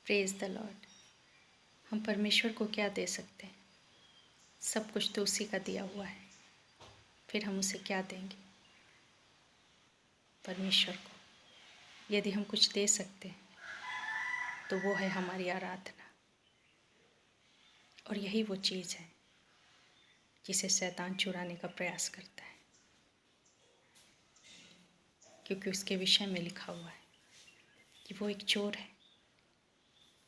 Praise the Lord. हम परमेश्वर को क्या दे सकते हैं? सब कुछ तो उसी का दिया हुआ है, फिर हम उसे क्या देंगे? परमेश्वर को यदि हम कुछ दे सकते हैं तो वो है हमारी आराधना। और यही वो चीज़ है जिसे शैतान चुराने का प्रयास करता है, क्योंकि उसके विषय में लिखा हुआ है कि वो एक चोर है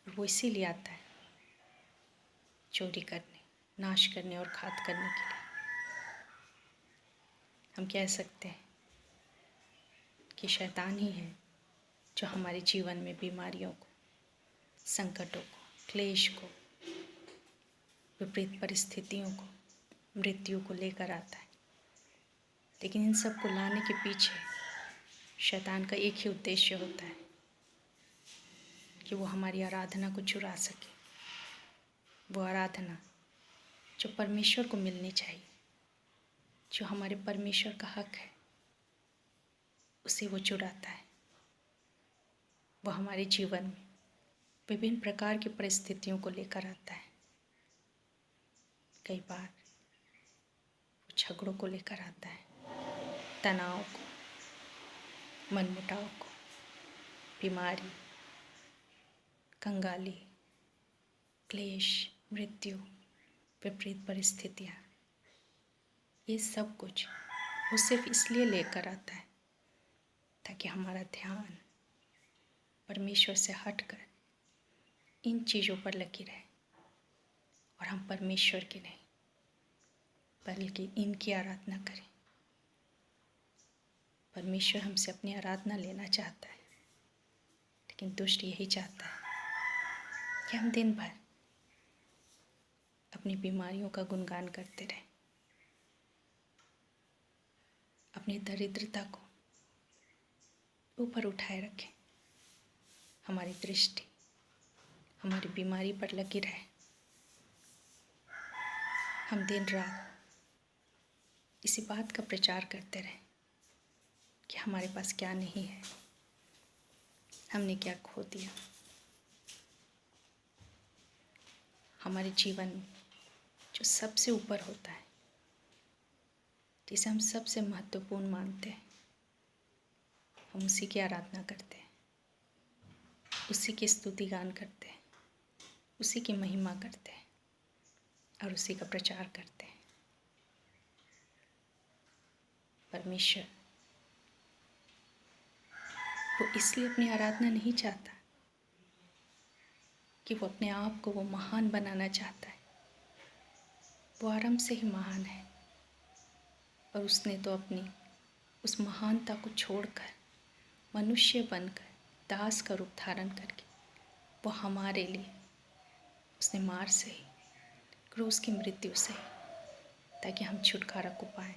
और वो इसीलिए आता है चोरी करने, नाश करने और घात करने के लिए। हम कह सकते हैं कि शैतान ही है जो हमारे जीवन में बीमारियों को, संकटों को, क्लेश को, विपरीत परिस्थितियों को, मृत्यु को लेकर आता है। लेकिन इन सब को लाने के पीछे शैतान का एक ही उद्देश्य होता है कि वो हमारी आराधना को चुरा सके। वो आराधना जो परमेश्वर को मिलनी चाहिए, जो हमारे परमेश्वर का हक है, उसे वो चुराता है। वो हमारे जीवन में विभिन्न प्रकार की परिस्थितियों को लेकर आता है। कई बार वो झगड़ों को लेकर आता है, तनाव को, मनमुटाव को, बीमारी, कंगाली, क्लेश, मृत्यु, विपरीत परिस्थितियाँ, ये सब कुछ वो सिर्फ इसलिए लेकर आता है ताकि हमारा ध्यान परमेश्वर से हटकर इन चीज़ों पर लगी रहे और हम परमेश्वर की नहीं बल्कि इनकी आराधना करें। परमेश्वर हमसे अपनी आराधना लेना चाहता है, लेकिन दुष्ट यही चाहता है कि हम दिन भर अपनी बीमारियों का गुणगान करते रहें, अपनी दरिद्रता को ऊपर उठाए रखें, हमारी दृष्टि हमारी बीमारी पर लगी रहे। हम दिन रात इसी बात का प्रचार करते रहें कि हमारे पास क्या नहीं है, हमने क्या खो दिया। हमारे जीवन में जो सबसे ऊपर होता है, जिसे हम सबसे महत्वपूर्ण मानते हैं, हम उसी की आराधना करते हैं, उसी की स्तुति गान करते हैं, उसी की महिमा करते हैं और उसी का प्रचार करते हैं। परमेश्वर वो इसलिए अपनी आराधना नहीं चाहता कि वो अपने आप को वो महान बनाना चाहता है। वो आरंभ से ही महान है और उसने तो अपनी उस महानता को छोड़कर मनुष्य बनकर दास का रूप धारण करके वो हमारे लिए उसने मार से ही, क्रूस की मृत्यु से ही, ताकि हम छुटकारा को पाएं।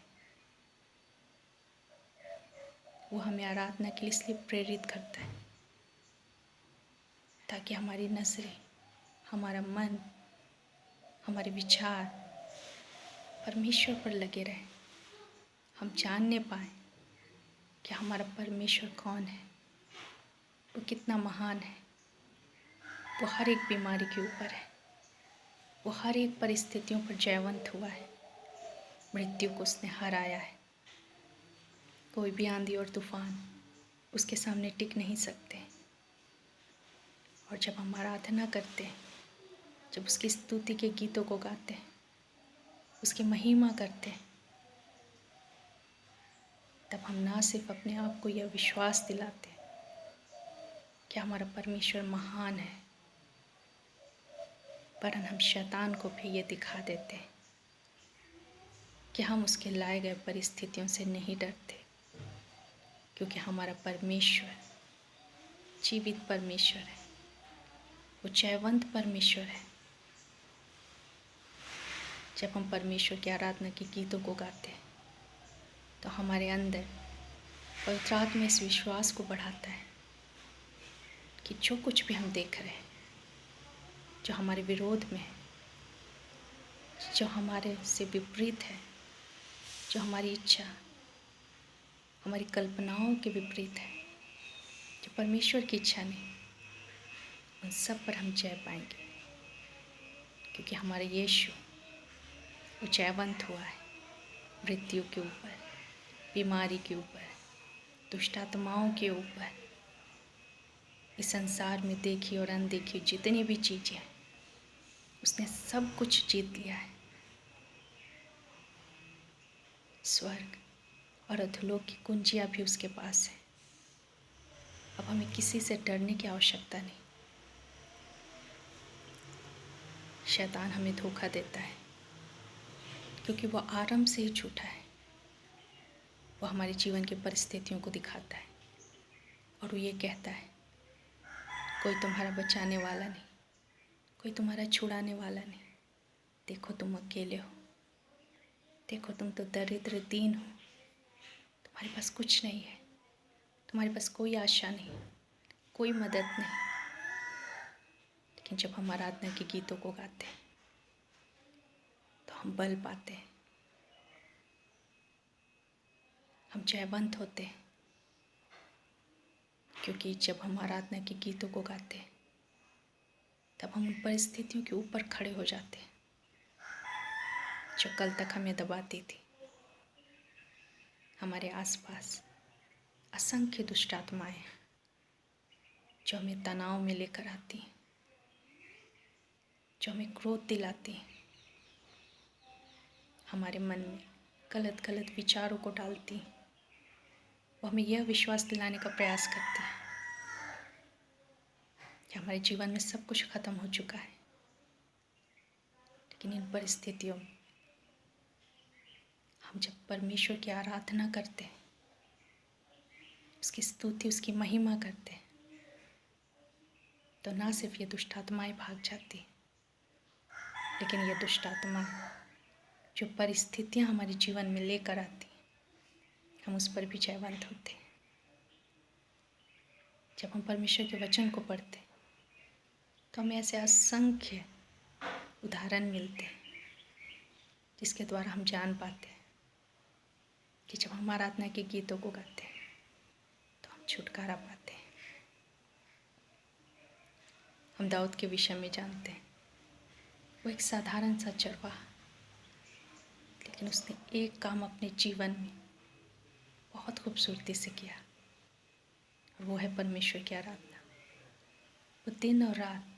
वो हमें आराधना के लिए इसलिए प्रेरित करता है ताकि हमारी नज़रें, हमारा मन, हमारे विचार परमेश्वर पर लगे रहें। हम जानने पाएं कि हमारा परमेश्वर कौन है, वो कितना महान है। वो हर एक बीमारी के ऊपर है, वो हर एक परिस्थितियों पर जयवंत हुआ है, मृत्यु को उसने हराया है। कोई भी आंधी और तूफान उसके सामने टिक नहीं सकते। और जब हम आराधना करते हैं, जब उसकी स्तुति के गीतों को गाते हैं, उसकी महिमा करते हैं, तब हम ना सिर्फ अपने आप को यह विश्वास दिलाते हैं कि हमारा परमेश्वर महान है, वरन हम शैतान को भी ये दिखा देते हैं कि हम उसके लाए गए परिस्थितियों से नहीं डरते, क्योंकि हमारा परमेश्वर जीवित परमेश्वर है, वो जयवंत परमेश्वर है। जब हम परमेश्वर की आराधना के गीतों को गाते हैं तो हमारे अंदर पवित्र आत्मा इस विश्वास को बढ़ाता है कि जो कुछ भी हम देख रहे हैं, जो हमारे विरोध में है, जो हमारे से विपरीत है, जो हमारी इच्छा, हमारी कल्पनाओं के विपरीत है, जो परमेश्वर की इच्छा नहीं, उन सब पर हम जय पाएंगे, क्योंकि हमारा यीशु वो जयवंत हुआ है मृत्यु के ऊपर, बीमारी के ऊपर, दुष्ट आत्माओं के ऊपर। इस संसार में देखी और अनदेखी जितनी भी चीज़ें हैं, उसने सब कुछ जीत लिया है। स्वर्ग और अधोलोक की कुंजियाँ भी उसके पास है। अब हमें किसी से डरने की आवश्यकता नहीं। शैतान हमें धोखा देता है, क्योंकि वो आरंभ से ही झूठा है। वो हमारे जीवन की परिस्थितियों को दिखाता है और वो ये कहता है, कोई तुम्हारा बचाने वाला नहीं, कोई तुम्हारा छुड़ाने वाला नहीं। देखो तुम अकेले हो, देखो तुम तो दरिद्र दीन हो, तुम्हारे पास कुछ नहीं है, तुम्हारे पास कोई आशा नहीं, कोई मदद नहीं। लेकिन जब हम आराधना के गीतों को गाते हैं तो हम बल पाते हैं, हम जयवंत होते हैं। क्योंकि जब हम आराधना के गीतों को गाते हैं तब हम उन परिस्थितियों के ऊपर खड़े हो जाते हैं जो कल तक हमें दबाती थी। हमारे आसपास असंख्य दुष्ट आत्माएं हैं जो हमें तनाव में लेकर आती हैं, जो हमें क्रोध दिलाती हैं, हमारे मन में गलत गलत विचारों को डालती हैं। वो हमें यह विश्वास दिलाने का प्रयास करती हैं कि हमारे जीवन में सब कुछ खत्म हो चुका है। लेकिन इन परिस्थितियों में हम जब परमेश्वर की आराधना करते हैं, उसकी स्तुति, उसकी महिमा करते हैं, तो ना सिर्फ ये दुष्ट आत्माएं भाग जाती हैं, लेकिन ये दुष्ट आत्माएं जो परिस्थितियां हमारे जीवन में लेकर आती हैं, हम उस पर भी जयवंत होते हैं। जब हम परमेश्वर के वचन को पढ़ते हैं तो हमें ऐसे असंख्य उदाहरण मिलते हैं जिसके द्वारा हम जान पाते हैं कि जब हम आराधना के गीतों को गाते हैं तो हम छुटकारा पाते हैं। हम दाऊद के विषय में जानते हैं, वो एक साधारण सा चरवाहा, लेकिन उसने एक काम अपने जीवन में बहुत खूबसूरती से किया, और वो है परमेश्वर की आराधना। वो दिन और रात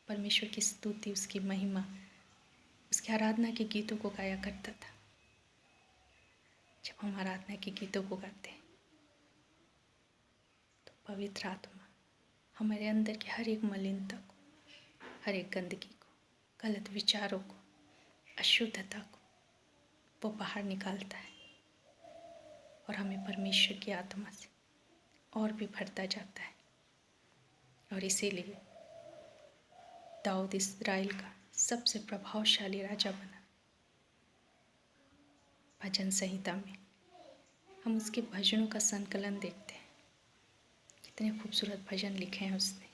परमेश्वर की स्तुति, उसकी महिमा, उसकी आराधना के गीतों को गाया करता था। जब हम आराधना के गीतों को गाते हैं तो पवित्र आत्मा हमारे अंदर की हर एक मलिनता को, हर एक गंदगी को, गलत विचारों को, अशुद्धता को वो बाहर निकालता है और हमें परमेश्वर की आत्मा से और भी भरता जाता है। और इसीलिए दाऊद इस्राएल का सबसे प्रभावशाली राजा बना। भजन संहिता में हम उसके भजनों का संकलन देखते हैं, कितने खूबसूरत भजन लिखे हैं उसने।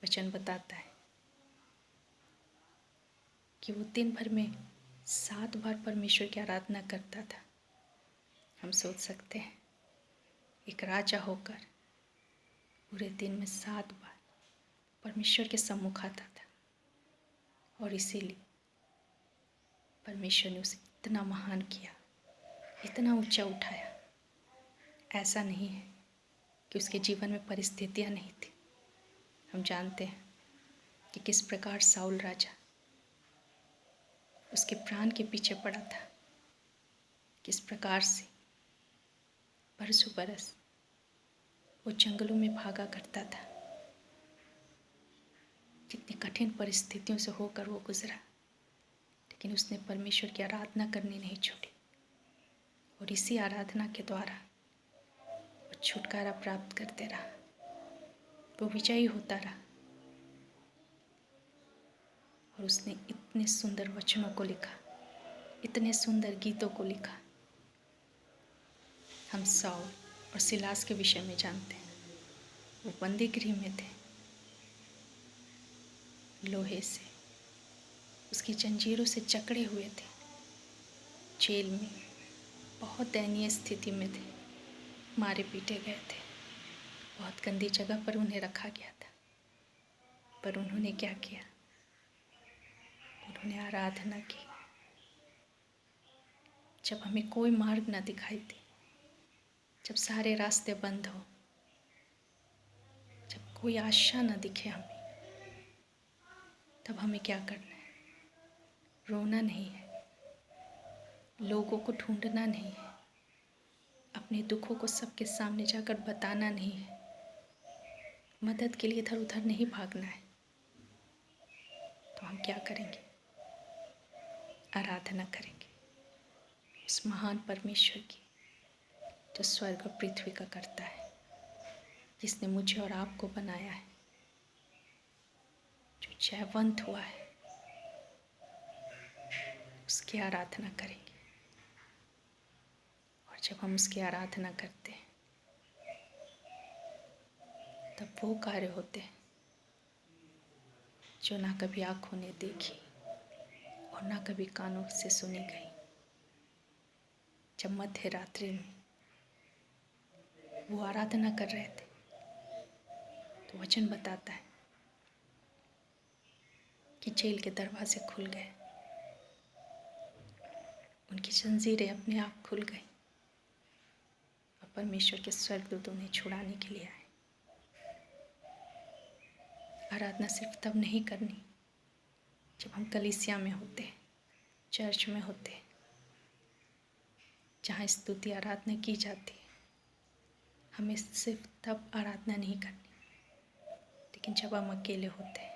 वचन बताता है कि वो दिन भर में 7 बार परमेश्वर की आराधना करता था। हम सोच सकते हैं, एक राजा होकर पूरे दिन में 7 बार परमेश्वर के सम्मुख आता था, और इसीलिए परमेश्वर ने उसे इतना महान किया, इतना ऊंचा उठाया। ऐसा नहीं है कि उसके जीवन में परिस्थितियां नहीं थी। हम जानते हैं कि किस प्रकार साउल राजा उसके प्राण के पीछे पड़ा था, किस प्रकार से बरसों बरस वो जंगलों में भागा करता था, कितनी कठिन परिस्थितियों से होकर वो गुजरा, लेकिन उसने परमेश्वर की आराधना करनी नहीं छोड़ी, और इसी आराधना के द्वारा वो छुटकारा प्राप्त करते रहा, वो विजयी होता रहा। और उसने इतने सुंदर वचनों को लिखा, इतने सुंदर गीतों को लिखा। हम साउल और सिलास के विषय में जानते हैं, वो बंदी गृह में थे, लोहे से, उसकी जंजीरों से जकड़े हुए थे, जेल में बहुत दयनीय स्थिति में थे, मारे पीटे गए थे, बहुत गंदी जगह पर उन्हें रखा गया था। पर उन्होंने क्या किया? उन्होंने आराधना की। जब हमें कोई मार्ग न दिखाई दे, जब सारे रास्ते बंद हो, जब कोई आशा न दिखे हमें, तब हमें क्या करना है? रोना नहीं है, लोगों को ढूंढना नहीं है, अपने दुखों को सबके सामने जाकर बताना नहीं है, मदद के लिए इधर उधर नहीं भागना है। तो हम क्या करेंगे? आराधना करेंगे उस महान परमेश्वर की, जो स्वर्ग और पृथ्वी का करता है, जिसने मुझे और आपको बनाया है, जो जयवंत हुआ है। उसकी आराधना करेंगे। और जब हम उसकी आराधना करते हैं, तब वो कार्य होते हैं जो ना कभी आँखों ने देखी और ना कभी कानों से सुनी गई। जब मध्य रात्रि में वो आराधना कर रहे थे, तो वचन बताता है कि जेल के दरवाजे खुल गए, उनकी जंजीरें अपने आप खुल गई और परमेश्वर के स्वर्गदूत उन्हें छुड़ाने के लिए आए। आराधना सिर्फ तब नहीं करनी जब हम कलीसिया में होते, चर्च में होते, जहाँ स्तुति आराधना की जाती है। हमें सिर्फ तब आराधना नहीं करनी, लेकिन जब हम अकेले होते,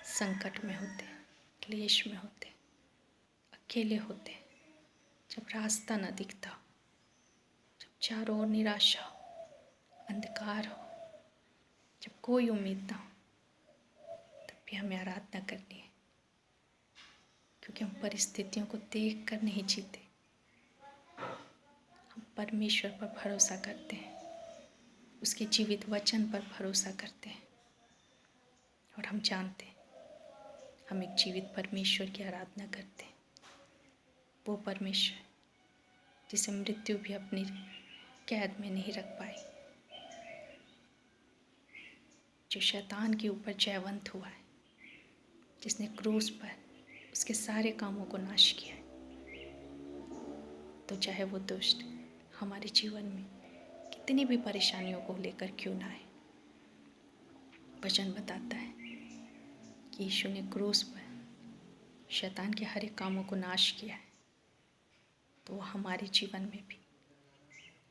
संकट में होते, क्लेश में होते, अकेले होते, जब रास्ता न दिखता हो, जब चारों ओर निराशा हो, अंधकार हो, जब कोई उम्मीद ना हो, तब भी हमें आराधना करनी है। क्योंकि हम परिस्थितियों को देख कर नहीं जीते, हम परमेश्वर पर भरोसा करते हैं, उसके जीवित वचन पर भरोसा करते हैं। और हम जानते हैं हम एक जीवित परमेश्वर की आराधना करते हैं। वो परमेश्वर जिसे मृत्यु भी अपनी कैद में नहीं रख पाई, जो शैतान के ऊपर जयवंत हुआ है, जिसने क्रूस पर उसके सारे कामों को नाश किया है। तो चाहे वो दुष्ट हमारे जीवन में कितनी भी परेशानियों को लेकर क्यों ना आए, वचन बताता है कि यीशु ने क्रूस पर शैतान के हर एक कामों को नाश किया है। तो वो हमारे जीवन में भी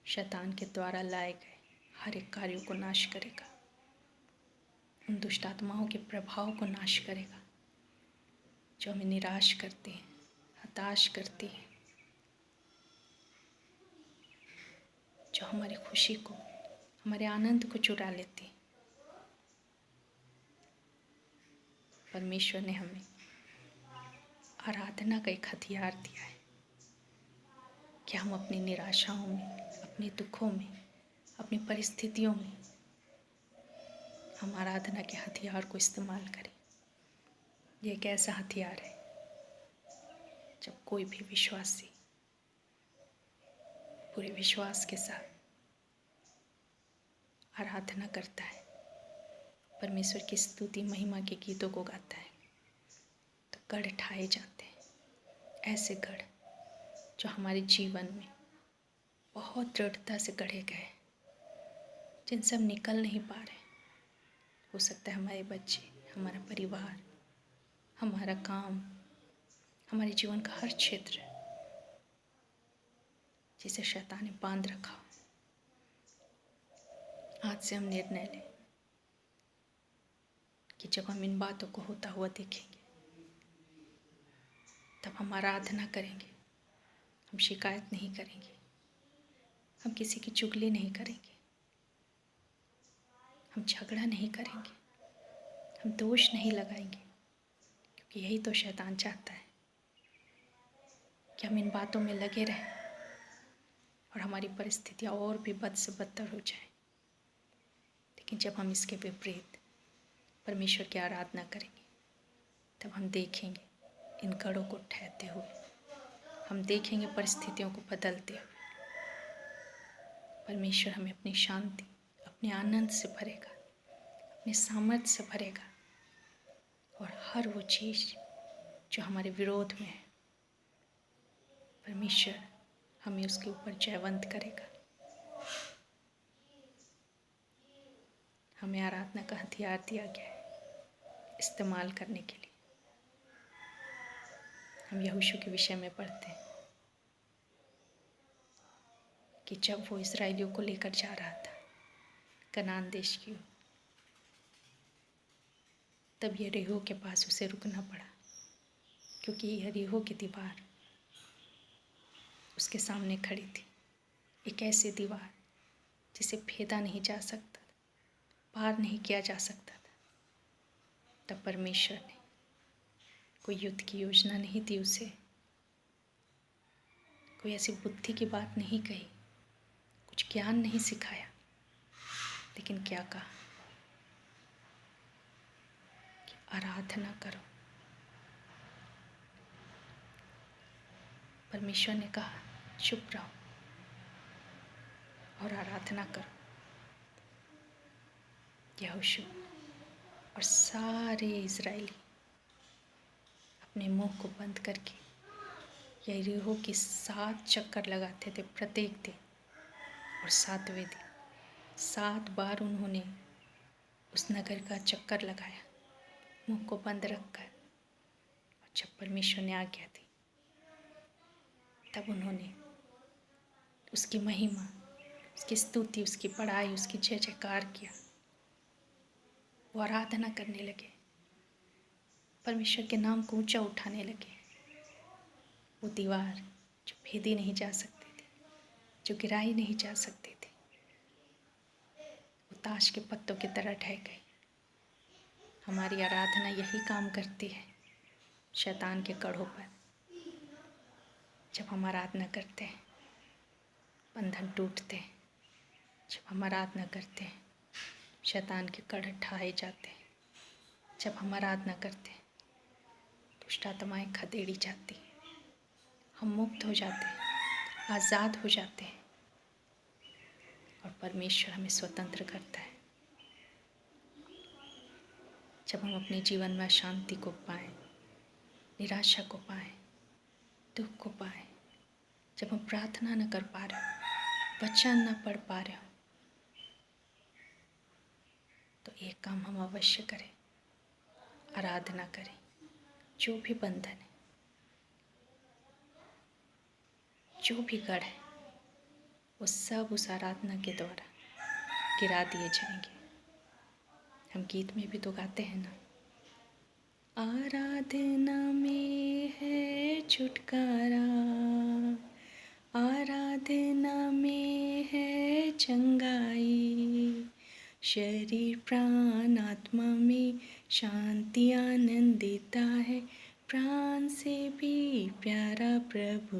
शैतान के द्वारा लाए गए हर एक कार्यों को नाश करेगा, उन दुष्ट आत्माओं के प्रभाव को नाश करेगा जो हमें निराश करती हैं, हताश करती हैं, जो हमारी खुशी को, हमारे आनंद को चुरा लेती हैं। परमेश्वर ने हमें आराधना का एक हथियार दिया है कि हम अपनी निराशाओं में, अपने दुखों में, अपनी परिस्थितियों में हम आराधना के हथियार को इस्तेमाल करें। ये एक ऐसा हथियार है जब कोई भी विश्वासी पूरे विश्वास के साथ आराधना करता है, परमेश्वर की स्तुति महिमा के गीतों को गाता है, तो गढ़ ढाए जाते हैं। ऐसे गढ़ जो हमारे जीवन में बहुत दृढ़ता से गढ़े गए, जिनसे हम निकल नहीं पा रहे। हो सकता है हमारे बच्चे, हमारा परिवार, हमारा काम, हमारे जीवन का हर क्षेत्र जिसे शैतान ने बांध रखा। आज से हम निर्णय लें कि जब हम इन बातों को होता हुआ देखेंगे, तब हम आराधना करेंगे, हम शिकायत नहीं करेंगे, हम किसी की चुगली नहीं करेंगे, हम झगड़ा नहीं करेंगे, हम दोष नहीं लगाएंगे। क्योंकि यही तो शैतान चाहता है कि हम इन बातों में लगे रहें और हमारी परिस्थितियाँ और भी बद से बदतर हो जाए। लेकिन जब हम इसके विपरीत परमेश्वर की आराधना करेंगे, तब हम देखेंगे इन गढ़ों को ढहते हुए, हम देखेंगे परिस्थितियों को बदलते हुए। परमेश्वर हमें अपनी शांति, अपने आनंद से भरेगा, अपने सामर्थ्य से भरेगा, और हर वो चीज़ जो हमारे विरोध में है, परमेश्वर हमें उसके ऊपर जयवंत करेगा। हमें आराधना का हथियार दिया गया है इस्तेमाल करने के लिए। हम यहोशू के विषय में पढ़ते हैं कि जब वो इस्राएलियों को लेकर जा रहा था कनान देश की ओर, तब यरीहो के पास उसे रुकना पड़ा, क्योंकि यरीहो की दीवार उसके सामने खड़ी थी। एक ऐसी दीवार जिसे फेदा नहीं जा सकता था, पार नहीं किया जा सकता था। तब परमेश्वर ने कोई युद्ध की योजना नहीं दी उसे, कोई ऐसी बुद्धि की बात नहीं कही, कुछ ज्ञान नहीं सिखाया, लेकिन क्या कहा कि आराधना करो। परमेश्वर ने कहा चुप रहो और आराधना करो। यहोशू और सारे इज़राइली अपने मुंह को बंद करके यरीहो के 7 चक्कर लगाते थे प्रत्येक दिन, और 7वें दिन 7 बार उन्होंने उस नगर का चक्कर लगाया मुंह को बंद रखकर। और जब परमेश्वर ने आज्ञा दी तब उन्होंने उसकी महिमा, उसकी स्तुति, उसकी पढ़ाई, उसकी जय जयकार किया। वो आराधना करने लगे, परमेश्वर के नाम को ऊंचा उठाने लगे। वो दीवार जो भेदी नहीं जा सकती थी, जो गिराई नहीं जा सकती थी, वो ताश के पत्तों की तरह ढह गई। हमारी आराधना यही काम करती है शैतान के कड़ों पर। जब हम आराधना करते हैं बंधन टूटते हैं। जब हम आराधना करते हैं शैतान के कड़ ढाए जाते हैं। जब हम आराधना करते हैं दुष्ट आत्माएं खदेड़ी जाती हैं। हम मुक्त हो जाते हैं, आज़ाद हो जाते हैं, और परमेश्वर हमें स्वतंत्र करता है। जब हम अपने जीवन में अशांति को पाएं, निराशा को पाएं, दुख को पाएं, जब हम प्रार्थना न कर पा रहे हो, वचन न पढ़ पा रहे हो, तो एक काम हम अवश्य करें, आराधना करें। जो भी बंधन है, जो भी गढ़ है, वो सब उस आराधना के द्वारा गिरा दिए जाएंगे। हम गीत में भी तो गाते हैं ना, आराधना में है छुटकारा, आराधना में है चंगाई, शरीर प्राण आत्मा में शांति आनंद देता है, प्राण से भी प्यारा प्रभु।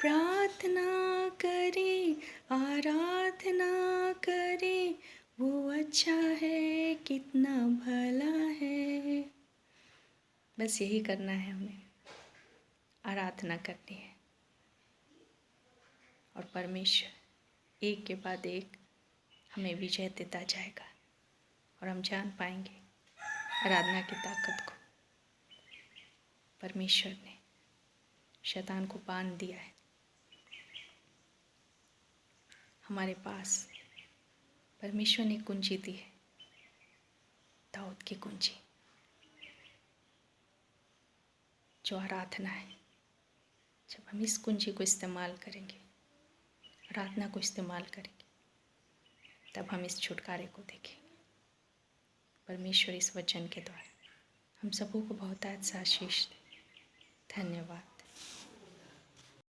प्रार्थना करें, आराधना करें, वो अच्छा है, कितना भला है। बस यही करना है, हमें आराधना करनी है, और परमेश्वर एक के बाद एक हमें विजय देता जाएगा, और हम जान पाएंगे आराधना की ताकत को। परमेश्वर ने शैतान को बांध दिया है। हमारे पास परमेश्वर ने कुंजी दी है, दाऊद की कुंजी, जो आराधना है। जब हम इस कुंजी को इस्तेमाल करेंगे, आराधना को इस्तेमाल करेंगे, तब हम इस छुटकारे को देखेंगे। परमेश्वर इस वचन के द्वारा हम सबों को बहुत आशीष दे। धन्यवाद।